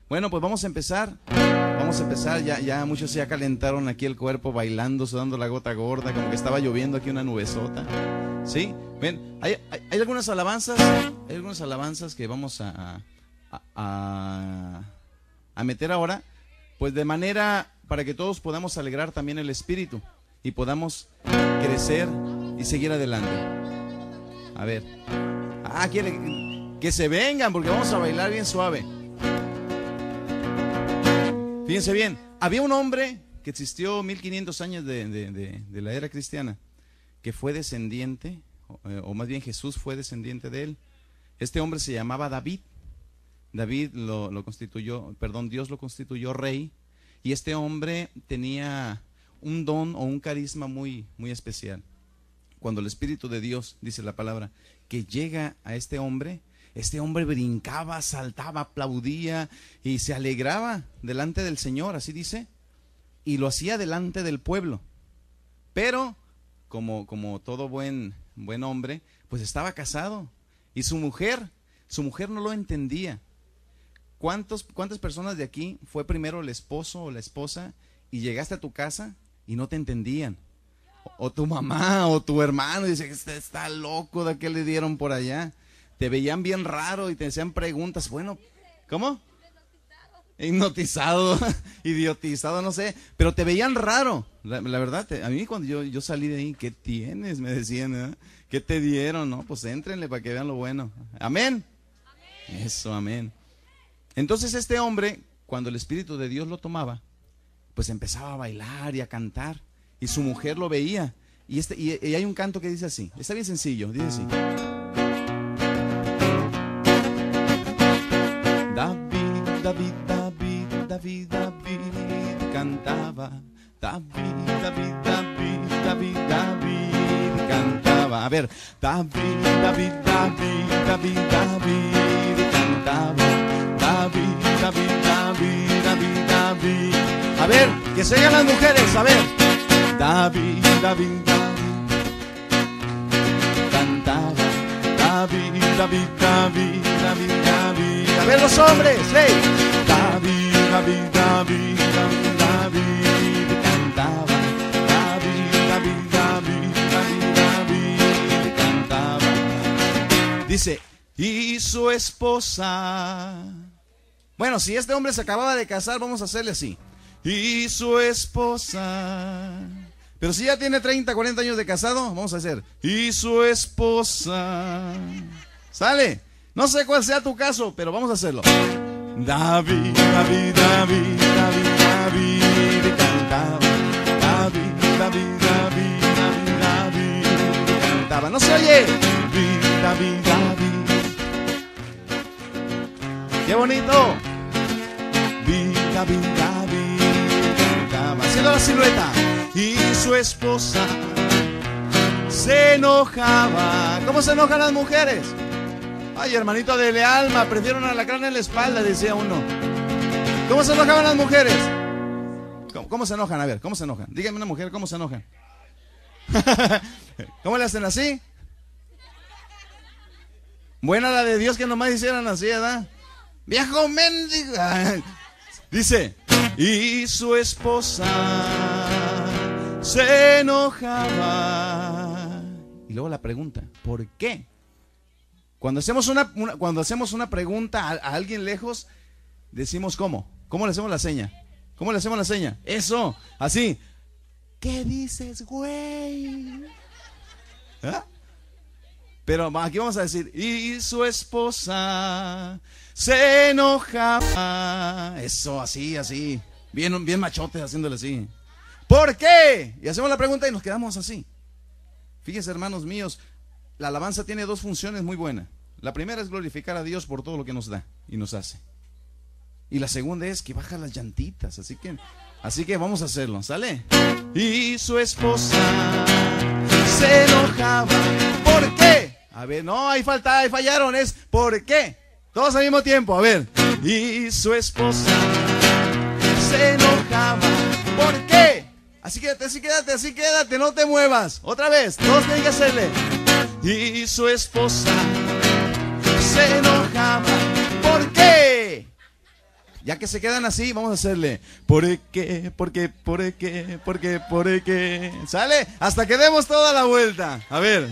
Bueno, pues vamos a empezar. Vamos a empezar. Ya muchos ya calentaron aquí el cuerpo bailando, sudando la gota gorda, como que estaba lloviendo aquí una nubesota. ¿Sí? Ven, hay algunas alabanzas. Hay algunas alabanzas que vamos a meter ahora, pues de manera para que todos podamos alegrar también el espíritu y podamos crecer y seguir adelante. A ver. Quiere que se vengan porque vamos a bailar bien suave. Fíjense bien, había un hombre que existió 1500 años de la era cristiana, que fue descendiente, o más bien Jesús fue descendiente de él. Este hombre se llamaba David. David Dios lo constituyó rey, y este hombre tenía un don o un carisma muy, muy especial. Cuando el Espíritu de Dios, dice la palabra, que llega a este hombre brincaba, saltaba, aplaudía y se alegraba delante del Señor, así dice, y lo hacía delante del pueblo. Pero, como todo buen hombre, pues estaba casado, y su mujer no lo entendía. ¿Cuántas personas de aquí fue primero el esposo o la esposa y llegaste a tu casa y no te entendían? O tu mamá o tu hermano dice, este está loco, ¿de qué le dieron por allá? Te veían bien raro y te hacían preguntas. Bueno, ¿cómo? Hipnotizado, idiotizado, no sé, pero te veían raro. La verdad, a mí cuando yo salí de ahí, ¿qué tienes? Me decían, ¿eh? ¿Qué te dieron? No, pues éntrenle para que vean lo bueno. ¿Amén? Amén. Eso, amén. Entonces este hombre, cuando el Espíritu de Dios lo tomaba, pues empezaba a bailar y a cantar, y su mujer lo veía. Y hay un canto que dice así, está bien sencillo, dice así. David, David, David, David, David, cantaba. David, David, David, David, David, cantaba. A ver, David, David, David, David, David, cantaba. David, David, David, David, David. A ver, que se oigan las mujeres, a ver. David, David, David, cantaba. David, David, David, David, David. A ver los hombres, hey. David, David, David, David, David, cantaba. David, David, David, David, David, cantaba. Dice, y su esposa. Bueno, si este hombre se acababa de casar, vamos a hacerle así. Y su esposa. Pero si ya tiene 30, 40 años de casado, vamos a hacer. Y su esposa. ¿Sale? No sé cuál sea tu caso, pero vamos a hacerlo. David, David, David, David, David, cantaba. David, David, David, David, David, cantaba. ¿No se oye? David, David, David. ¡Qué bonito! David, David, David, cantaba. Haciendo la silueta. Y su esposa se enojaba. ¿Cómo se enojan las mujeres? Ay, hermanito, dele alma, prefiero un alacrán en la espalda, decía uno. ¿Cómo se enojaban las mujeres? ¿Cómo se enojan? A ver, ¿cómo se enojan? Dígame una mujer, ¿cómo se enojan? ¿Cómo le hacen así? Buena la de Dios que nomás hicieran así, ¿verdad? ¡Viejo mendigo! Dice, y su esposa se enojaba. Y luego la pregunta, ¿por qué? Cuando hacemos una pregunta a alguien lejos, decimos ¿cómo? ¿Cómo le hacemos la seña? ¿Cómo le hacemos la seña? Eso, así. ¿Qué dices, güey? ¿Ah? Pero aquí vamos a decir, y su esposa se enojaba. Eso, así. Bien machotes haciéndole así. ¿Por qué? Y hacemos la pregunta y nos quedamos así. Fíjense, hermanos míos, la alabanza tiene dos funciones muy buenas. La primera es glorificar a Dios por todo lo que nos da y nos hace. Y la segunda es que baja las llantitas. Así que vamos a hacerlo, ¿sale? Y su esposa se enojaba. ¿Por qué? A ver, no, ahí fallaron. Es ¿por qué? Todos al mismo tiempo, a ver. Y su esposa se enojaba. ¿Por qué? Así quédate, no te muevas. Otra vez, todos tienen que hacerle. Y su esposa se enojaba. ¿Por qué? Ya que se quedan así, vamos a hacerle ¿por qué? ¿Por qué? ¿Por qué? ¿Por qué? ¿Por qué? ¿Sale? Hasta que demos toda la vuelta. A ver.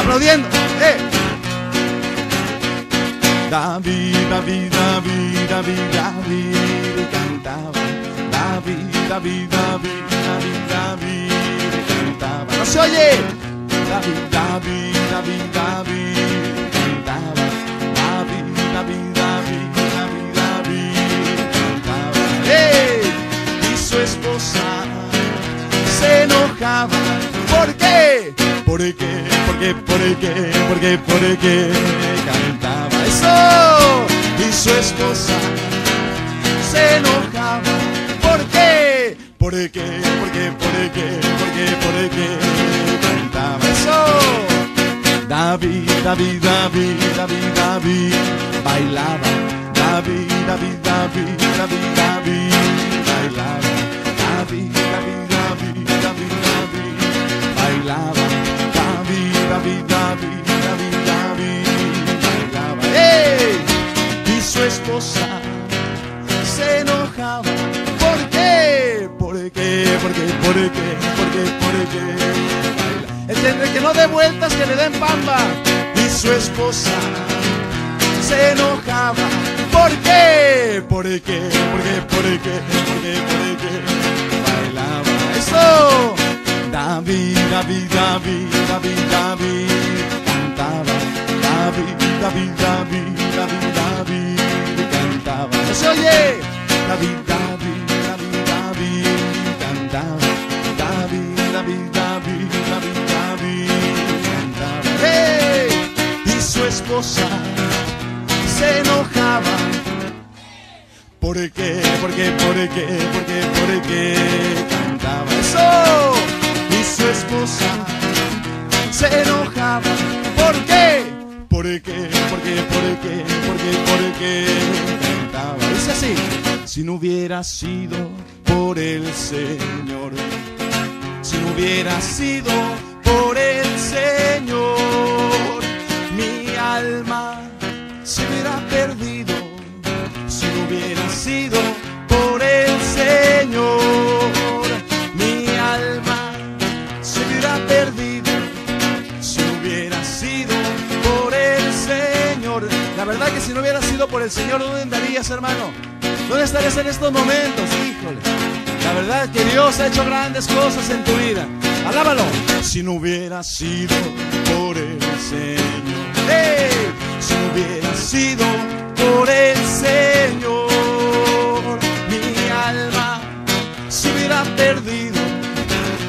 Aplaudiendo. David, David, David, David, David cantaba. David, David, David, David, David cantaba. ¡No se oye! David, David, David, David cantaba. David, David, David, David, David cantaba. Y su esposa se enojaba. ¿Por qué? ¿Por qué? ¿Por qué? ¿Por qué? ¿Por qué? ¿Por qué? Cantaba eso. Y su esposa se enojaba. ¿Por qué? ¿Por qué? ¿Por qué? ¿Por qué? ¿Por qué? ¿Por qué? Cantaba eso. David, David, David, David, David bailaba. David, David, David, David, David bailaba. David, David, David, David, David bailaba. David, David, David, David, David bailaba. ¡Hey! Y su esposa se enojaba. ¿Por qué? ¿Por qué? ¿Por qué? ¿Por qué? ¿Por qué? ¿Por qué? El que no dé vueltas que le den pamba. Y su esposa se enojaba. ¿Por qué? ¿Por qué? ¿Por qué? ¿Por qué? ¿Por qué? ¿Por qué? Bailaba eso. David, David, David, David, David cantaba. David, David, David, David, David cantaba. ¿No se oye? David, David, David, David cantaba. David, David, David, David, David cantaba. ¡Hey! Y su esposa se enojaba. ¿Por qué? ¿Por qué? ¿Por qué? ¿Por qué? ¿Por qué? Cantaba eso. Y su esposa se enojaba. ¿Por qué? ¿Por qué? ¿Por qué? ¿Por qué? ¿Por qué? ¿Por qué? Cantaba. Dice así. Si no hubiera sido por el Señor, si no hubiera sido por el Señor, mi alma se hubiera perdido. Si no hubiera sido por el Señor, mi alma se hubiera perdido. Si no hubiera sido por el Señor. La verdad que si no hubiera sido por el Señor, ¿dónde andarías, hermano? ¿Dónde estarías en estos momentos? Híjole. La verdad que Dios ha hecho grandes cosas en tu vida. Alábalo. Si no hubiera sido por el Señor. ¡Hey! Si no hubiera sido por el Señor, mi alma se hubiera perdido.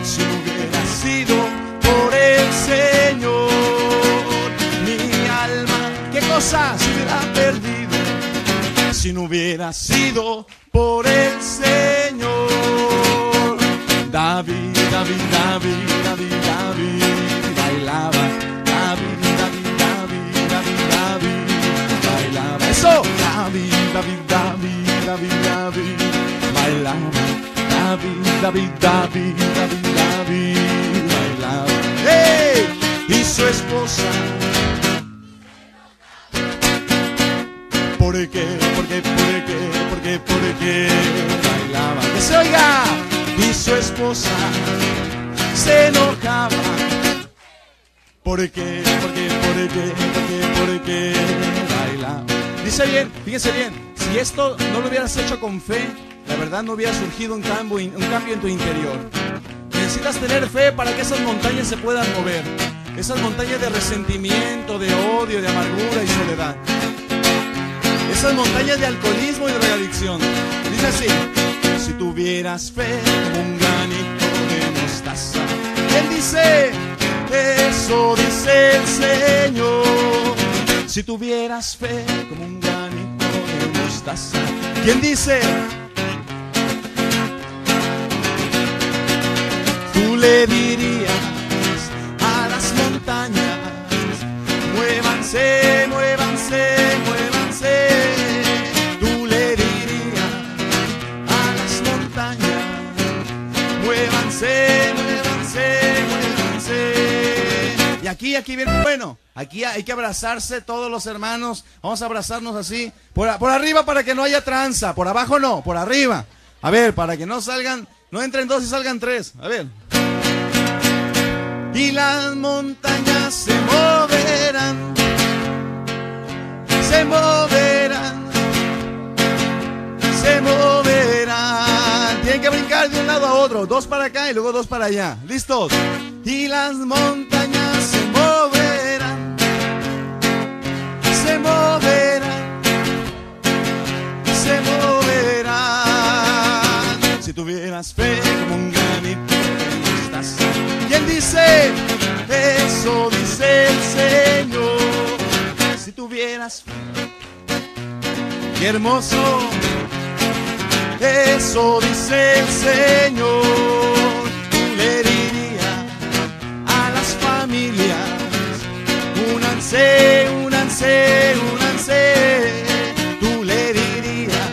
Si no hubiera sido por el Señor, mi alma, ¿qué cosa se hubiera perdido? Si no hubiera sido por el Señor. David, David, David, David, David bailaba. David, David, David, David, David bailaba. Eso. David, David, David, David, David bailaba. David, David, David, David, David bailaba. ¡Hey! Y su esposa. ¿Por qué? ¿Por qué? ¿Por qué? ¿Por qué? ¿Por qué? Bailaba. ¡Que se oiga! Y su esposa se enojaba. ¿Por qué? ¿Por qué? ¿Por qué? ¿Por qué? ¿Por qué? Bailaba. Dice bien, fíjense bien. Si esto no lo hubieras hecho con fe, la verdad no hubiera surgido un cambio en tu interior. Necesitas tener fe para que esas montañas se puedan mover. Esas montañas de resentimiento, de odio, de amargura y soledad. Esas montañas de alcoholismo y de drogadicción. Dice así. Si tuvieras fe como un granito de mostaza. ¿Quién dice? Eso dice el Señor. Si tuvieras fe como un granito de mostaza. ¿Quién dice? Tú le dirías a las montañas: muévanse, muévanse, muévanse. Tú le dirías a las montañas: muévanse, muévanse, muévanse. Y aquí viene, bueno, aquí hay que abrazarse todos los hermanos. Vamos a abrazarnos así, por arriba para que no haya tranza, por abajo no, por arriba. A ver, para que no salgan, no entren dos y salgan tres. A ver. Y las montañas se moverán, se moverán, se moverán. Tienen que brincar de un lado a otro, dos para acá y luego dos para allá. ¿Listos? Y las montañas se moverán, se moverán, se moverán. Si tuvieras fe como un granito de mostaza. ¿Quién dice? Eso dice el Señor. Si tuvieras fe, qué hermoso. Eso dice el Señor. Tú le dirías a las familias: únanse, únanse, únanse. Tú le dirías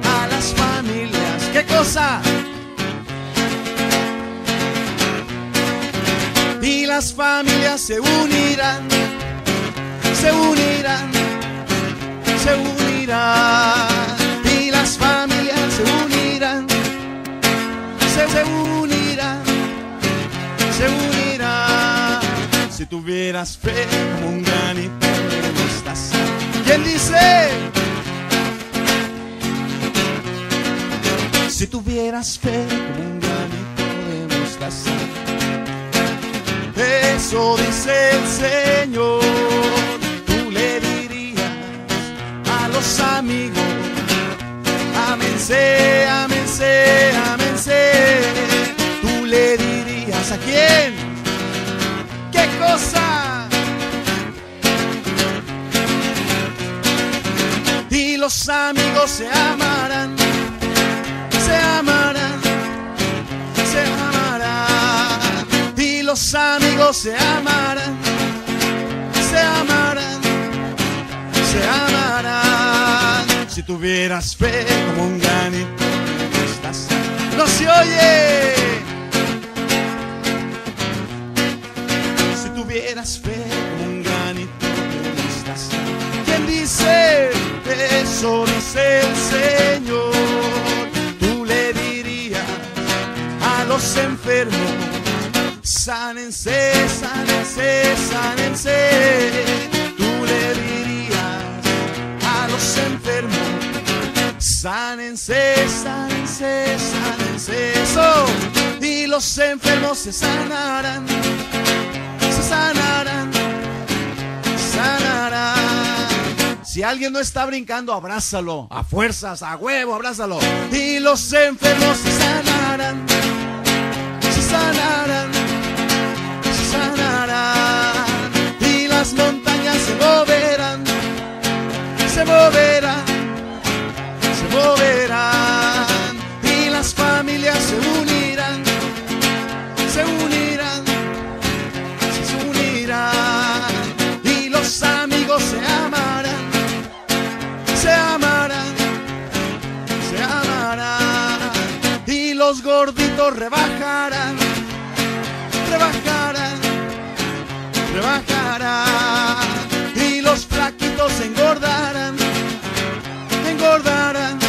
a las familias: ¿qué cosa? Y las familias se unirán, se unirán, se unirán. Y las familias se unirán, se unirán, se unirán. Si tuvieras fe como un granito de mostaza. ¿Quién dice? Si tuvieras fe como un granito de mostaza. Eso dice el Señor. Tú le dirías a los amigos: ámense, ámense, ámense. Tú le dirías ¿a quién? ¿Qué cosa? Y los amigos se amarán, se amarán, se amarán. Y los amigos se amarán, se amarán, se amarán. Si tuvieras fe como un granito de mostaza. ¡No se oye! Si tuvieras fe como un granito de mostaza. ¿Quién dice? Eso dice el Señor. Tú le dirías a los enfermos: sánense, sánense, sánense. Tú le dirías a los enfermos: sánense, sánense, sánense. Eso. Y los enfermos se sanarán, se sanarán, sanarán. Si alguien no está brincando, abrázalo, a fuerzas, a huevo, abrázalo. Y los enfermos se sanarán, se sanarán, se sanarán. Y las montañas se moverán, se moverán, se moverán. Y las familias se unirán, se unirán, se unirán. Y los amigos se amarán, se amarán, se amarán. Y los gorditos rebajarán, rebajarán, rebajarán. Y los flaquitos engordarán, engordarán,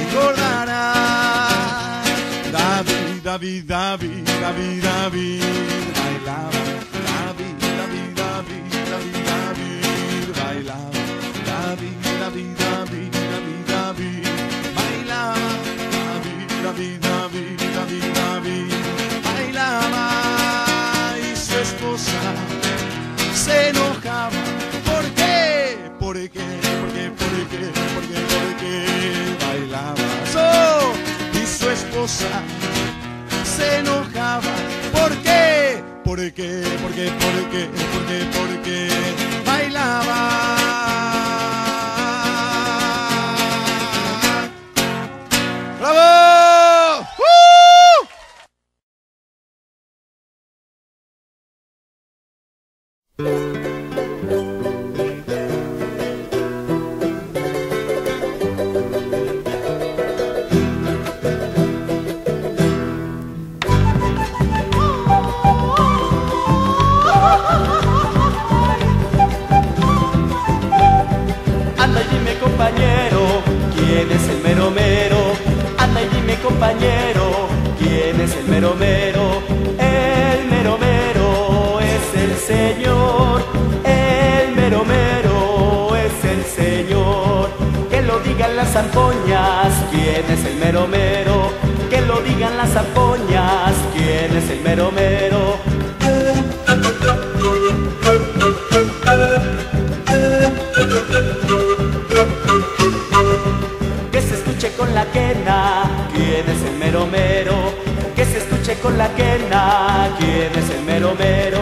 engordarán. David, David, David, David, David bailaba. David, David, David, David, David bailaba. David, David, David, David, David bailaba. David, David, David, David, David bailaba. Y su esposa se enojaba. ¿Por qué? ¿Por qué? ¿Por qué? ¿Por qué? ¿Por qué? ¿Por qué bailaba? Y su esposa se enojaba. ¿Por qué? ¿Por qué? ¿Por qué? ¿Por qué? ¿Por qué? ¿Por qué bailaba? ¡Bravo! mero mero, el mero mero es el Señor, el mero mero es el Señor. Que lo digan las zampoñas, ¿quién es el mero mero? Que lo digan las zampoñas, ¿quién es el mero mero? Que se escuche con la quena, ¿quién es el mero mero? Que se escuche con la quena, ¿quién es el mero mero?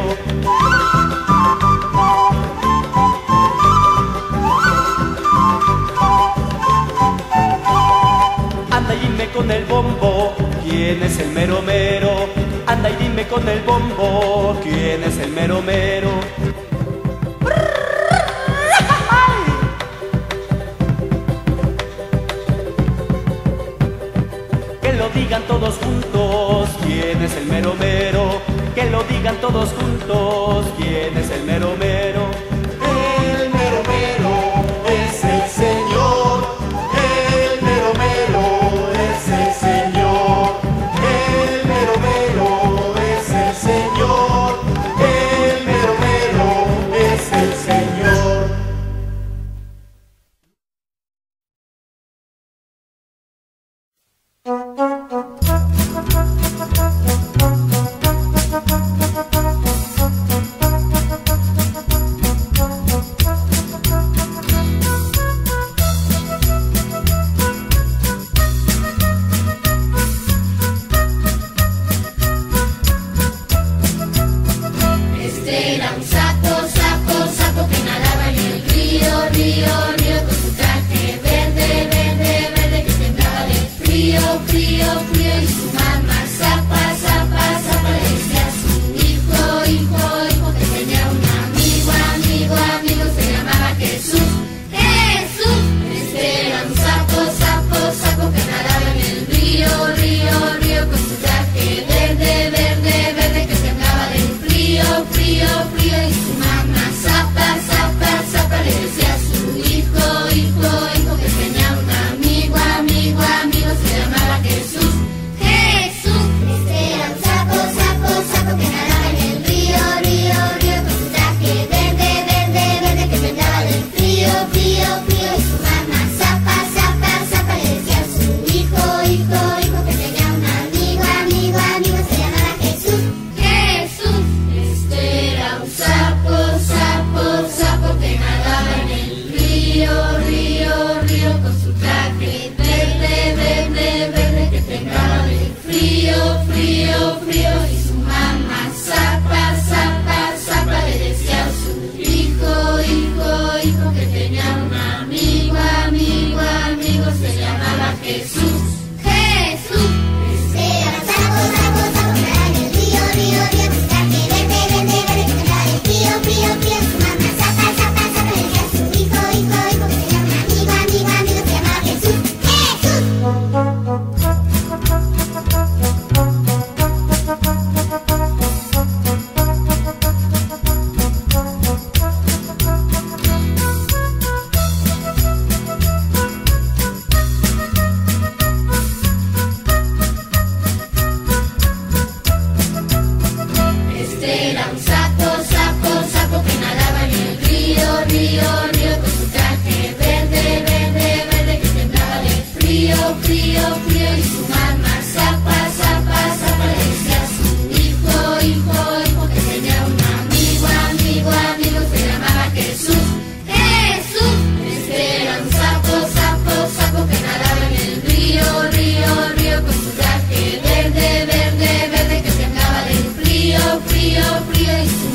Anda y dime con el bombo, ¿quién es el mero mero? Anda y dime con el bombo, ¿quién es el mero mero? Que lo digan todos juntos, ¿quién es el mero mero? Que lo digan todos juntos, ¿quién es el mero mero? El mero mero es el Señor, el mero mero es el Señor, el mero mero es el Señor, el mero mero es el Señor. Este era un sapo, sapo, sapo que nadaba en el río, río, río con su traje verde, verde, verde que temblaba de frío, frío, frío y su mamá zapa, zapa, zapa le decía a su hijo, hijo, hijo que tenía un amigo, amigo, amigo se llamaba Jesús, Jesús. Este era un sapo, sapo, sapo que nadaba en el río, río, río con su traje verde, verde, verde que temblaba de frío, frío, frío y su mamá zapa, zapa, zapa le decía a su hijo, hijo, hijo que tenía un amigo, amigo, amigo se llamaba Jesús, Jesús. Este era un sapo, sapo, sapo que nadaba en el río, río, río con su traje verde, verde, verde que temblaba del frío, frío, frío y su mamá zapa, zapa, zapa le decía a su hijo, hijo, hijo que tenía un amigo, amigo, amigo se llamaba Jesús, Jesús. Este era un sapo, sapo, sapo que nadaba en el río, río, río con su traje verde, verde, verde que temblaba de frío, frío, frío y su mamá zapa, zapa, zapa le decía a su hijo, hijo, hijo que tenía un amigo, amigo, amigo se llamaba Jesús, Jesús. Era un sapo, sapo, sapo que nadaba en el río, río, río con su traje verde, verde, verde que temblaba de frío, frío, frío y su mamá zapa, zapa, zapa le decía a su hijo, hijo, hijo que tenía un amigo, amigo, amigo se llamaba Jesús, Jesús. Este era un sapo, sapo, sapo que nadaba en el río, río, río con su traje verde, verde, verde que temblaba de frío, frío, frío y su mamá zapa, zapa, zapa le decía a su hijo, hijo, hijo que tenía un amigo, amigo, amigo se llamaba Jesús, Jesús. Este era un sapo, sapo, sapo que nadaba en el río, río, río con su traje verde, verde, verde que temblaba de frío, frío, frío y su